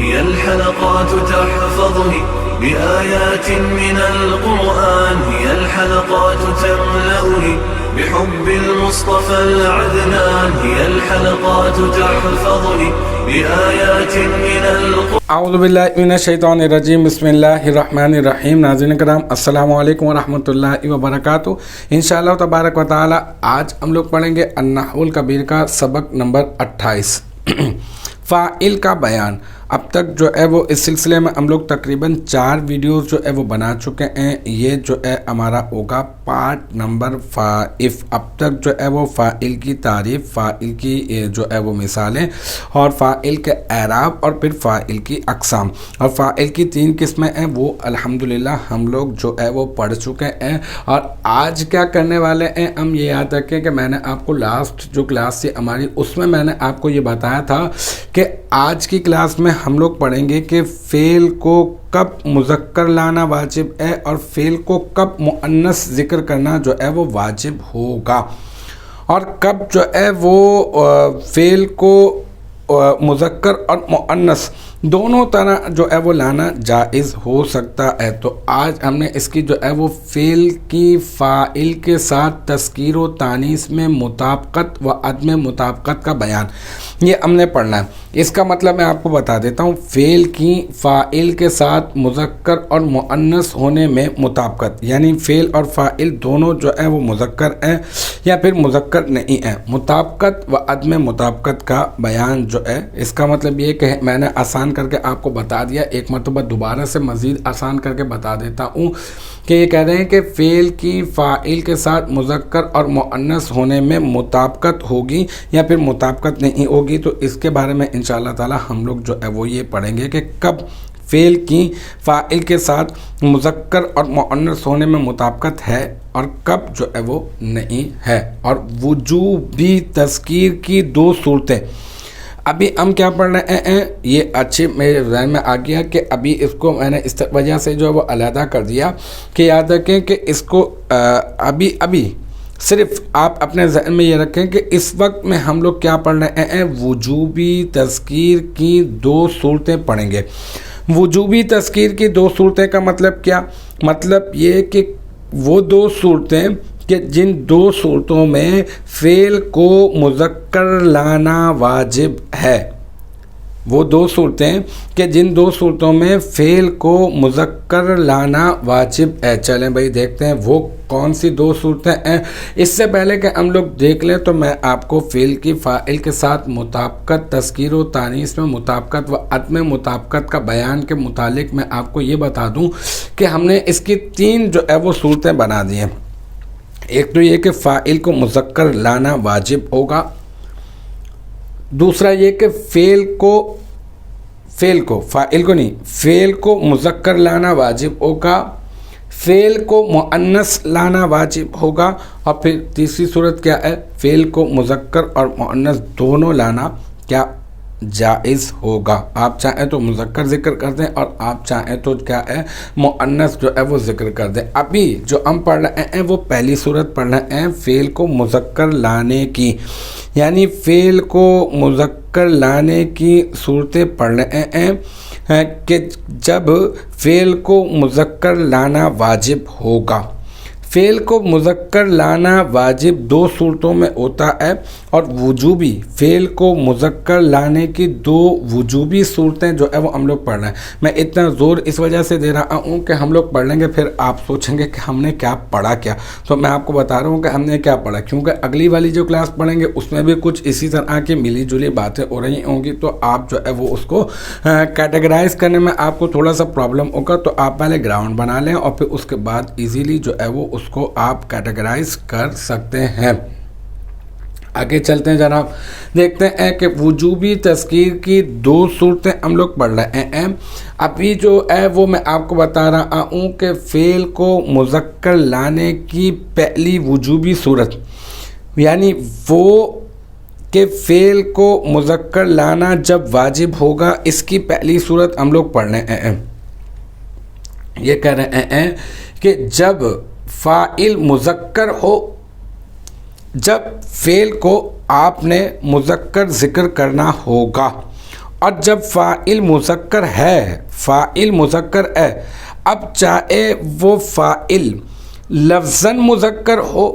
هي الحلقات تحفظني بآيات من القرآن، هي الحلقات تملأني بحب المصطفى العدنان، هي الحلقات تحفظني بآيات من القرآن. اعوذ باللہ من الشیطان الرجیم، بسم اللہ الرحمن الرحیم۔ ناظرین کرام، السلام علیکم ورحمۃ اللہ وبرکاتہ۔ انشاءاللہ تبارک و تعالی آج ہم لوگ پڑھیں گے النحو الکبیر کا سبق نمبر 28 فاعل کا بیان۔ اب تک جو ہے وہ اس سلسلے میں ہم لوگ تقریباً 4 ویڈیوز جو ہے وہ بنا چکے ہیں۔ یہ جو ہے ہمارا ہوگا پارٹ نمبر 5۔ اب تک جو ہے وہ فاعل کی تعریف، فاعل کی جو ہے وہ مثالیں اور فاعل کے اعراب اور پھر فاعل کی اقسام اور فاعل کی 3 قسمیں ہیں، وہ الحمدللہ ہم لوگ جو ہے وہ پڑھ چکے ہیں۔ اور آج کیا کرنے والے ہیں، ہم یہ یاد رکھیں کہ میں نے آپ کو لاسٹ جو کلاس تھی ہماری، اس میں میں نے آپ کو یہ بتایا تھا کہ آج کی کلاس میں ہم لوگ پڑھیں گے کہ فعل کو کب مذکر لانا واجب ہے اور فعل کو کب مؤنث ذکر کرنا جو ہے وہ واجب ہوگا، اور کب جو ہے وہ فعل کو مذکر اور مؤنث دونوں طرح جو ہے وہ لانا جائز ہو سکتا ہے۔ تو آج ہم نے اس کی جو ہے وہ فعل کی فاعل کے ساتھ تذکیر و تانیث میں مطابقت و عدم مطابقت کا بیان یہ ہم نے پڑھنا ہے۔ اس کا مطلب میں آپ کو بتا دیتا ہوں، فعل کی فاعل کے ساتھ مذکر اور مؤنث ہونے میں مطابقت، یعنی فعل اور فاعل دونوں جو ہے وہ مذکر ہیں یا پھر مذکر نہیں ہیں۔ مطابقت و عدم مطابقت کا بیان جو ہے، اس کا مطلب یہ کہ میں نے آسان کر کے آپ کو بتا دیا، ایک مرتبہ دوبارہ سے مزید آسان کر کے بتا دیتا ہوں کہ یہ کہہ رہے ہیں کہ فعل کی فاعل کے ساتھ مذکر اور مؤنث ہونے میں مطابقت ہوگی یا پھر مطابقت نہیں ہوگی۔ تو اس کے بارے میں انشاءاللہ تعالی ہم لوگ جو ہے وہ یہ پڑھیں گے کہ کب فعل کی فاعل کے ساتھ مذکر اور مؤنث ہونے میں مطابقت ہے اور کب جو ہے وہ نہیں ہے۔ اور وجوبی تذکیر کی 2 صورتیں، ابھی ہم کیا پڑھ رہے ہیں، یہ اچھے میرے ذہن میں آ گیا کہ ابھی اس کو میں نے اس وجہ سے جو ہے وہ علیحدہ کر دیا کہ یاد رکھیں کہ اس کو ابھی صرف آپ اپنے ذہن میں یہ رکھیں کہ اس وقت میں ہم لوگ کیا پڑھ رہے ہیں، وجوبی تذکیر کی 2 صورتیں پڑھیں گے۔ وجوبی تذکیر کی 2 صورتیں کا مطلب کیا؟ مطلب یہ کہ وہ 2 صورتیں کہ جن 2 صورتوں میں فعل کو مذکر لانا واجب ہے، وہ 2 صورتیں کہ جن 2 صورتوں میں فعل کو مذکر لانا واجب ہے۔ چلیں بھائی دیکھتے ہیں وہ کون سی 2 صورتیں ہیں۔ اس سے پہلے کہ ہم لوگ دیکھ لیں تو میں آپ کو فعل کی فاعل کے ساتھ مطابقت، تذکیر و تانیث میں مطابقت و عدم مطابقت کا بیان کے متعلق میں آپ کو یہ بتا دوں کہ ہم نے اس کی 3 جو ہے وہ صورتیں بنا دی ہیں۔ ایک تو یہ کہ فاعل کو مذکر لانا واجب ہوگا، دوسرا یہ کہ فعل کو مذکر لانا واجب ہوگا، فعل کو مؤنث لانا واجب ہوگا، اور پھر تیسری صورت کیا ہے، فعل کو مذکر اور مؤنث دونوں لانا کیا جائز ہوگا۔ آپ چاہیں تو مذکر ذکر کر دیں اور آپ چاہیں تو کیا ہے مؤنث جو ہے وہ ذکر کر دیں۔ ابھی جو ہم پڑھ رہے ہیں وہ پہلی صورت پڑھ رہے ہیں فعل کو مذکر لانے کی، یعنی فعل کو مذکر لانے کی صورتیں پڑھ رہے ہیں کہ جب فعل کو مذکر لانا واجب ہوگا۔ فعل کو مذکر لانا واجب 2 صورتوں میں ہوتا ہے، اور وجوبی فعل کو مذکر لانے کی 2 وجوبی صورتیں جو ہے وہ ہم لوگ پڑھ رہے ہیں۔ میں اتنا زور اس وجہ سے دے رہا ہوں کہ ہم لوگ پڑھ لیں گے پھر آپ سوچیں گے کہ ہم نے کیا پڑھا کیا، تو میں آپ کو بتا رہا ہوں کہ ہم نے کیا پڑھا، کیونکہ اگلی والی جو کلاس پڑھیں گے اس میں بھی کچھ اسی طرح کی ملی جلی باتیں ہو رہی ہوں گی، تو آپ جو ہے وہ اس کو کیٹیگرائز کرنے میں آپ کو تھوڑا سا پرابلم ہوگا۔ تو آپ پہلے گراؤنڈ بنا لیں اور پھر اس کے بعد ایزیلی جو ہے وہ اس کو آپ کیٹیگرائز کر سکتے ہیں۔ آگے چلتے ہیں جناب، دیکھتے ہیں کہ وجوبی تذکیر کی 2 صورتیں ہم لوگ پڑھ رہے ہیں۔ ابھی جو ہے وہ میں آپ کو بتا رہا ہوں کہ فعل کو مذکر لانے کی پہلی وجوبی صورت، یعنی وہ کہ فعل کو مذکر لانا جب واجب ہوگا، اس کی پہلی صورت ہم لوگ پڑھ رہے ہیں۔ یہ کہہ رہے ہیں کہ جب فاعل مذکر ہو، جب فعل کو آپ نے مذکر ذکر کرنا ہوگا اور جب فاعل مذکر ہے، فاعل مذکر ہے، اب چاہے وہ فاعل لفظاً مذکر ہو،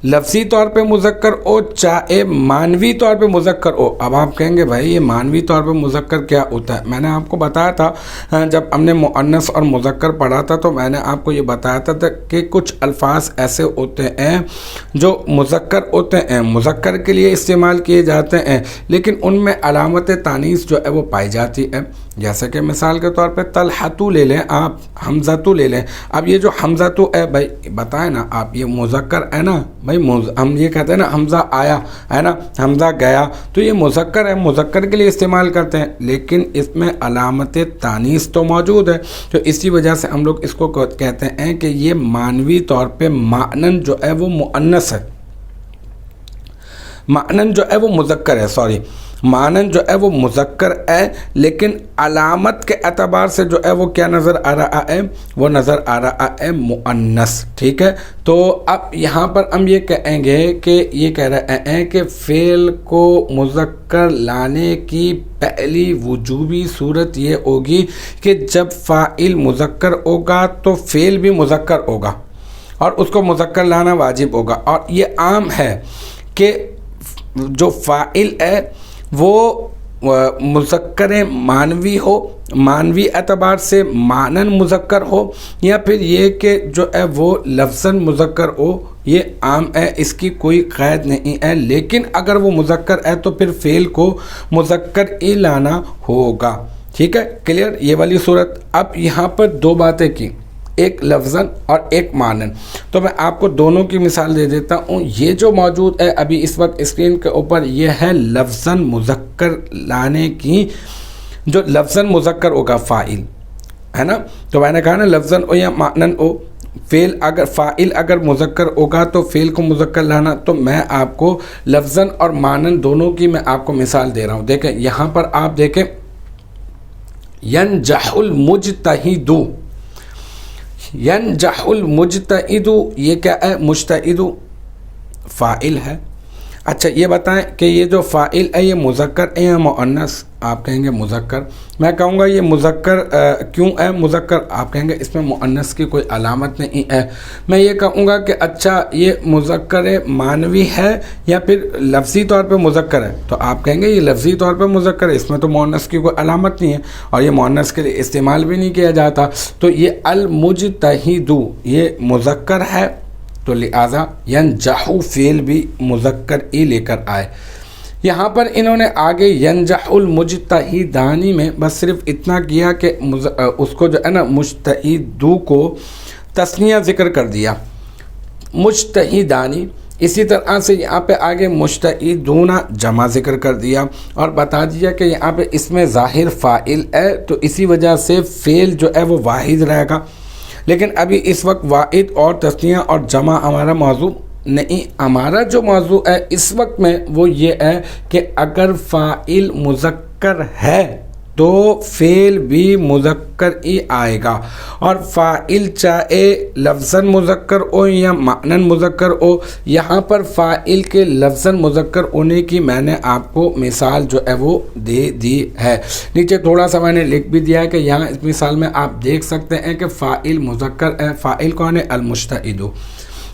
لفظی طور پہ مذکر ہو، چاہے مانوی طور پہ مذکر ہو۔ اب آپ کہیں گے بھائی یہ مانوی طور پہ مذکر کیا ہوتا ہے؟ میں نے آپ کو بتایا تھا جب ہم نے مؤنث اور مذکر پڑھا تھا تو میں نے آپ کو یہ بتایا تھا کہ کچھ الفاظ ایسے ہوتے ہیں جو مذکر ہوتے ہیں، مذکر کے لیے استعمال کیے جاتے ہیں، لیکن ان میں علامت تانیث جو ہے وہ پائی جاتی ہے۔ جیسے کہ مثال کے طور پہ طلحتو لے لیں آپ، حمزتو لے لیں۔ اب یہ جو حمزتو ہے بھائی بتائیں نا آپ، یہ مذکر ہے نا بھائی، ہم یہ کہتے ہیں نا حمزہ آیا ہے نا، حمزہ گیا، تو یہ مذکر ہے، مذکر کے لیے استعمال کرتے ہیں، لیکن اس میں علامت تانیث تو موجود ہے، تو اسی وجہ سے ہم لوگ اس کو کہتے ہیں کہ یہ معنوی طور پہ معنن جو ہے وہ مؤنث ہے، معنن جو ہے وہ مذکر ہے، سوری معنن جو ہے وہ مذکر ہے، لیکن علامت کے اعتبار سے جو ہے وہ کیا نظر آ رہا ہے؟ وہ نظر آ رہا ہے مؤنث، ٹھیک ہے۔ تو اب یہاں پر ہم یہ کہیں گے کہ یہ کہہ رہے ہیں کہ فعل کو مذکر لانے کی پہلی وجوبی صورت یہ ہوگی کہ جب فاعل مذکر ہوگا تو فعل بھی مذکر ہوگا اور اس کو مذکر لانا واجب ہوگا، اور یہ عام ہے کہ جو فاعل ہے وہ مذکر مانوی ہو، مانوی اعتبار سے معنن مذکر ہو، یا پھر یہ کہ جو ہے وہ لفظاً مذکر ہو، یہ عام ہے، اس کی کوئی قید نہیں ہے، لیکن اگر وہ مذکر ہے تو پھر فعل کو مذکر ہی لانا ہوگا، ٹھیک ہے، کلیئر یہ والی صورت۔ اب یہاں پر دو باتیں کی، ایک لفظاً اور ایک معنن، تو میں آپ کو دونوں کی مثال دے دیتا ہوں۔ یہ جو موجود ہے ابھی اس وقت اسکرین کے اوپر، یہ ہے لفظاً مذکر لانے کی، جو لفظاً مذکر ہوگا فاعل ہے نا، تو میں نے کہا نا لفظاً ہو یا معنن ہو، فاعل اگر مذکر ہوگا تو فعل کو مذکر لانا، تو میں آپ کو لفظاً اور معنن دونوں کی میں آپ کو مثال دے رہا ہوں۔ دیکھیں یہاں پر آپ دیکھیں، ینجح المجتہد، ینجح المجتہد، یہ کیا ہے؟ مجتہد فاعل ہے۔ اچھا یہ بتائیں کہ یہ جو فاعل ہے یہ مذکر ہے یا مؤنث؟ آپ کہیں گے مذکر۔ میں کہوں گا یہ مذکر کیوں ہے مذکر؟ آپ کہیں گے اس میں مؤنث کی کوئی علامت نہیں ہے۔ میں یہ کہوں گا کہ اچھا یہ مذکر مانوی ہے یا پھر لفظی طور پہ مذکر ہے؟ تو آپ کہیں گے یہ لفظی طور پہ مذکر ہے، اس میں تو مؤنث کی کوئی علامت نہیں ہے اور یہ مؤنث کے لیے استعمال بھی نہیں کیا جاتا، تو یہ المجتہد یہ مذکر ہے، تو لہٰذا ینجح فعل بھی مذکر ہی لے کر آئے۔ یہاں پر انہوں نے آگے ینجح المجتہدانی میں بس صرف اتنا کیا کہ اس کو جو ہے نا مجتہدو کو تثنیہ ذکر کر دیا، مجتہدانی، اسی طرح سے یہاں پہ آگے مجتہدون جمع ذکر کر دیا اور بتا دیا کہ یہاں پہ اس میں ظاہر فاعل ہے، تو اسی وجہ سے فعل جو ہے وہ واحد رہے گا، لیکن ابھی اس وقت واحد اور تثنیہ اور جمع ہمارا موضوع نہیں، ہمارا جو موضوع ہے اس وقت میں وہ یہ ہے کہ اگر فاعل مذکر ہے تو فعل بھی مذکر ہی آئے گا، اور فاعل چاہے لفظاً مذکر ہو یا معنن مذکر ہو، یہاں پر فاعل کے لفظاً مذکر ہونے کی میں نے آپ کو مثال جو ہے وہ دے دی ہے۔ نیچے تھوڑا سا میں نے لکھ بھی دیا ہے کہ یہاں اس مثال میں آپ دیکھ سکتے ہیں کہ فاعل مذکر ہے، فاعل کون ہے؟ المجتہد،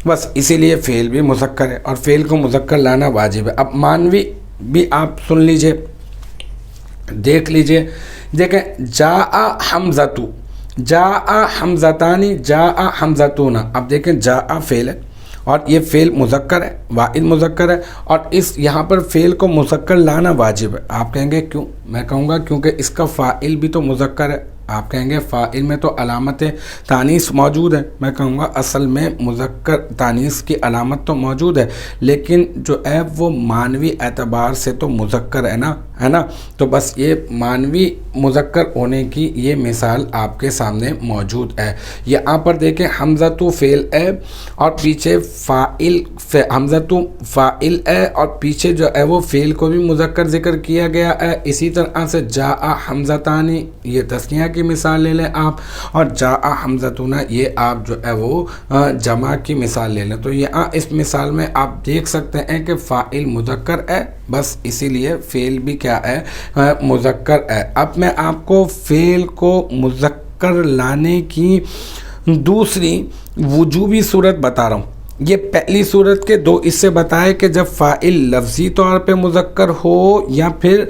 بس اسی لیے فعل بھی مذکر ہے اور فعل کو مذکر لانا واجب ہے۔ اب مانوی بھی آپ سن لیجئے، دیکھ لیجئے، دیکھیں جاء حمزۃ، جاء حمزتانی، جاء حمزتون، اب دیکھیں جاء فعل ہے اور یہ فعل مذکر ہے، واحد مذکر ہے، اور اس یہاں پر فعل کو مذکر لانا واجب ہے۔ آپ کہیں گے کیوں؟ میں کہوں گا کیونکہ اس کا فاعل بھی تو مذکر ہے۔ آپ کہیں گے فاعل میں تو علامت تانیث موجود ہے۔ میں کہوں گا اصل میں مذکر تانیث کی علامت تو موجود ہے، لیکن جو ہے وہ مانوی اعتبار سے تو مذکر ہے نا، تو بس یہ مانوی مذکر ہونے کی یہ مثال آپ کے سامنے موجود ہے۔ یہاں پر دیکھیں حمزۃ فعل ہے اور پیچھے فاعل، حمزۃ فاعل ہے اور پیچھے جو ہے وہ فعل کو بھی مذکر ذکر کیا گیا ہے۔ اسی طرح سے جاء حمزتانی یہ تثنیہ کی کی مثال لے لیں آپ، اور جاء حمزتنا یہ آپ جو ہے وہ جمع کی مثال لے لیں. تو یہاں اس مثال میں آپ دیکھ سکتے ہیں کہ فاعل مذکر ہے، بس اسی لیے فعل بھی کیا ہے، مذکر ہے. اب میں آپ کو فعل کو مذکر لانے کی دوسری وجوبی صورت بتا رہا ہوں. یہ پہلی صورت کے دو اس سے بتائے کہ جب فاعل لفظی طور پہ مذکر ہو یا پھر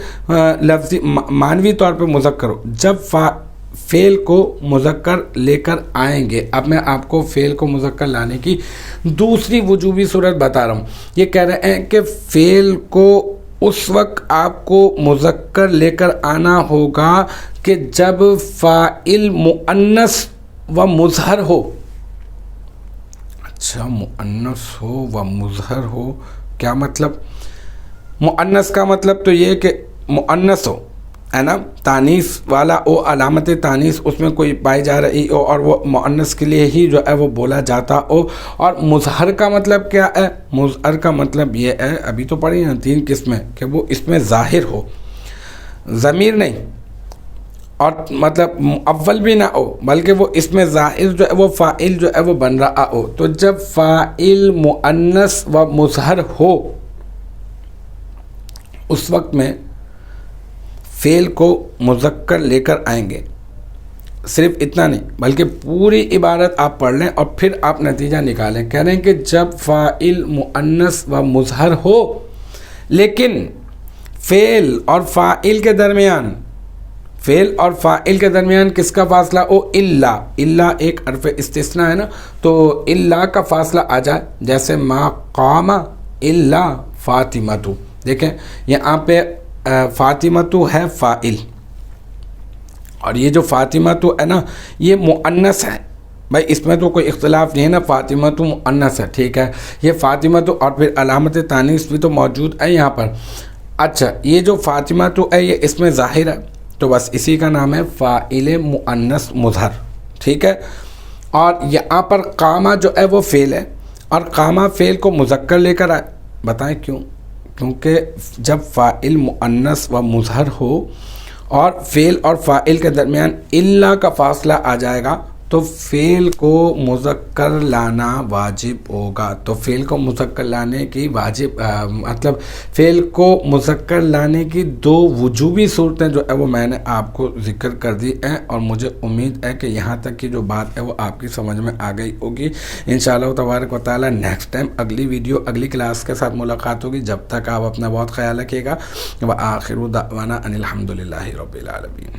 لفظی معنوی طور پہ مذکر ہو، جب فعل کو مذکر لے کر آئیں گے. اب میں آپ کو فعل کو مذکر لانے کی دوسری وجوبی صورت بتا رہا ہوں. یہ کہہ رہے ہیں کہ فعل کو اس وقت آپ کو مذکر لے کر آنا ہوگا کہ جب فاعل مؤنث و مظہر ہو. اچھا، مؤنث ہو و مظہر ہو، کیا مطلب؟ مؤنث کا مطلب تو یہ کہ مؤنث ہو، ہے نا، تانیث والا او، علامت تانیث اس میں کوئی پائی جا رہی ہو اور وہ مؤنث کے لیے ہی جو ہے وہ بولا جاتا ہو. اور مظہر کا مطلب کیا ہے؟ مظہر کا مطلب یہ ہے، ابھی تو پڑھی ہیں 3 قسمیں، کہ وہ اس میں ظاہر ہو، ضمیر نہیں، اور مطلب اول بھی نہ ہو بلکہ وہ اس میں ظاہر جو ہے وہ فاعل جو ہے وہ بن رہا ہو. تو جب فاعل مؤنث و مظہر ہو اس وقت میں فعل کو مذکر لے کر آئیں گے. صرف اتنا نہیں بلکہ پوری عبارت آپ پڑھ لیں اور پھر آپ نتیجہ نکالیں. کہہ رہے ہیں کہ جب فاعل مؤنث و مظہر ہو لیکن فعل اور فاعل کے درمیان، فعل اور فاعل کے درمیان کس کا فاصلہ ہو؟ الا. الا ایک حرف استثناء ہے نا، تو الا کا فاصلہ آ جائے. جیسے ما قام الا فاطمۃ، دیکھیں یہاں پہ فاطمۃ ہے فاعل، اور یہ جو فاطمۃ ہے نا یہ مؤنث ہے. بھائی اس میں تو کوئی اختلاف نہیں ہے نا، فاطمۃ مؤنث ہے، ٹھیک ہے. یہ فاطمۃ اور پھر علامت تانیث بھی تو موجود ہے یہاں پر. اچھا، یہ جو فاطمۃ ہے یہ اس میں ظاہر ہے، تو بس اسی کا نام ہے فاعل مؤنث مظہر، ٹھیک ہے. اور یہاں پر قامہ جو ہے وہ فعل ہے، اور قامہ فعل کو مذکر لے کر آئے. بتائیں کیوں؟ کیونکہ جب فاعل مؤنث و مظہر ہو اور فعل اور فاعل کے درمیان الا کا فاصلہ آ جائے گا تو فعل کو مذکر لانا واجب ہوگا. تو فعل کو مذکر لانے کی مطلب فعل کو مذکر لانے کی 2 وجوبی صورتیں جو ہے وہ میں نے آپ کو ذکر کر دی ہیں، اور مجھے امید ہے کہ یہاں تک کی جو بات ہے وہ آپ کی سمجھ میں آ گئی ہوگی. انشاءاللہ تبارک و تعالی نیکسٹ ٹائم اگلی ویڈیو اگلی کلاس کے ساتھ ملاقات ہوگی. جب تک آپ اپنا بہت خیال رکھیے گا. وآخر دعوانا ان الحمدللہ رب العالمین.